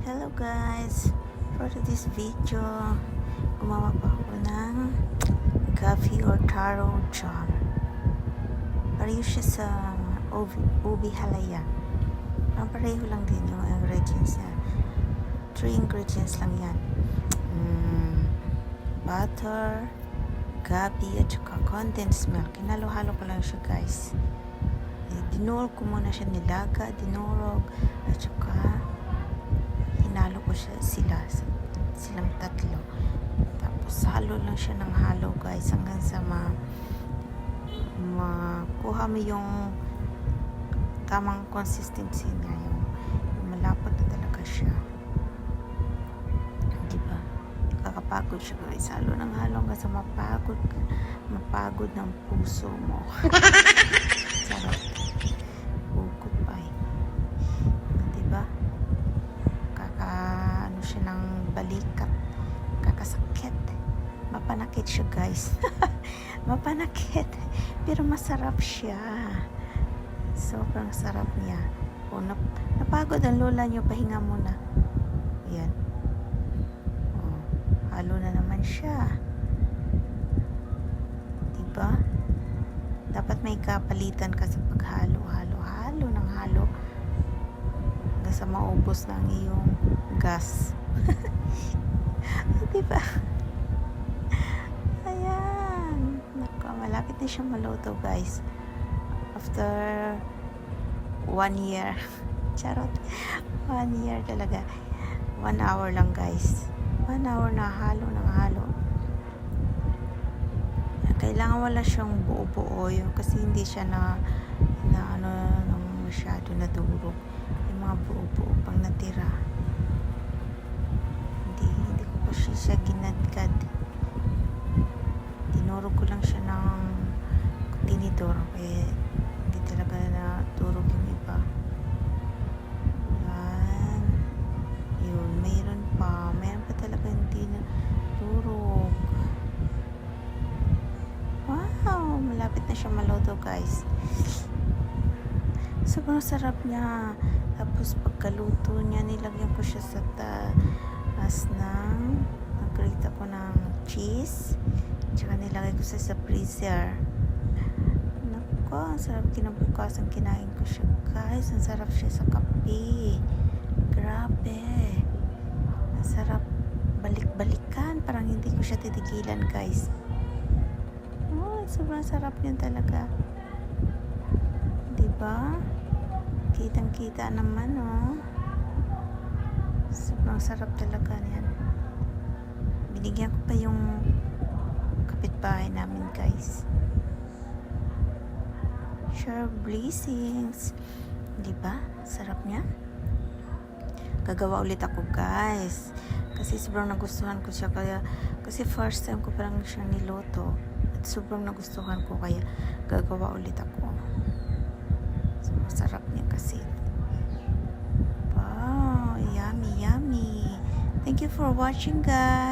Hello guys! For this video, gumawa pa ako ng coffee or taro jam. Pareho siya sa ubi halaya. Pareho lang din yung ingredients niya. 3 ingredients lang yan. Butter, gabi, at saka condensed milk. Hinalo-halo ko lang siya guys. Dinurog ko muna siya, nilaga, dinurog, at saka hinalo ko silang tatlo. Tapos halo lang siya ng halo guys hanggang sa makuha mo yung tamang consistency niya, yung malapot na talaga siya, diba? Kakapagod siya guys, halo ng halo hanggang sa mapagod ng puso mo. Sarap. Bukod pa diba? Siya ng balikat, kakasakit, mapanakit siya guys. Mapanakit, pero masarap siya, sobrang sarap niya. Napagod ang lola niyo, pahinga muna. Yan, halo na naman siya, diba? Dapat may kapalitan ka sa paghalo ng halo hanggang sa maubos ng iyong gas. Diba? Ayan, naku, malapit na siyang maluto guys after 1 year. Charot, 1 year talaga. 1 hour lang guys, 1 hour na halo ng halo. Kailangan wala siyang buo-buo yung, kasi hindi siya na masyado nadurog. Yung mga buo-buo pang natira, hindi ko pa siya ginadgad. Dinurog ko lang siya ng tinidor, kaya hindi talaga naturog yung iba. Yan, yun, mayroon pa talaga hindi naturog. Wow, malapit na siya maluto guys. Sobrang sarap niya. Tapos pagkaluto niya, nilagyan ko siya sa taas ng nagkrita ko ng cheese, tsaka nilagay ko sa freezer. Naku, ang sarap. Kinabukasan kinain ko siya guys. Ang sarap siya sa kape, grabe, ang sarap. Balik-balikan, parang hindi ko siya titigilan guys. Sobrang sarap yun talaga, diba? Kitang-kita naman, sobrang sarap talaga niyan. Binigyan ko pa yung kapitbahay namin guys. Share blessings, diba? Sarap niya. Gagawa ulit ako guys, kasi sobrang nagustuhan ko siya, kasi first time ko parang siya niluto. Sobrang nagustuhan ko, kaya gagawa ulit ako. So, masarap niya kasi. Wow, yummy, yummy. Thank you for watching guys.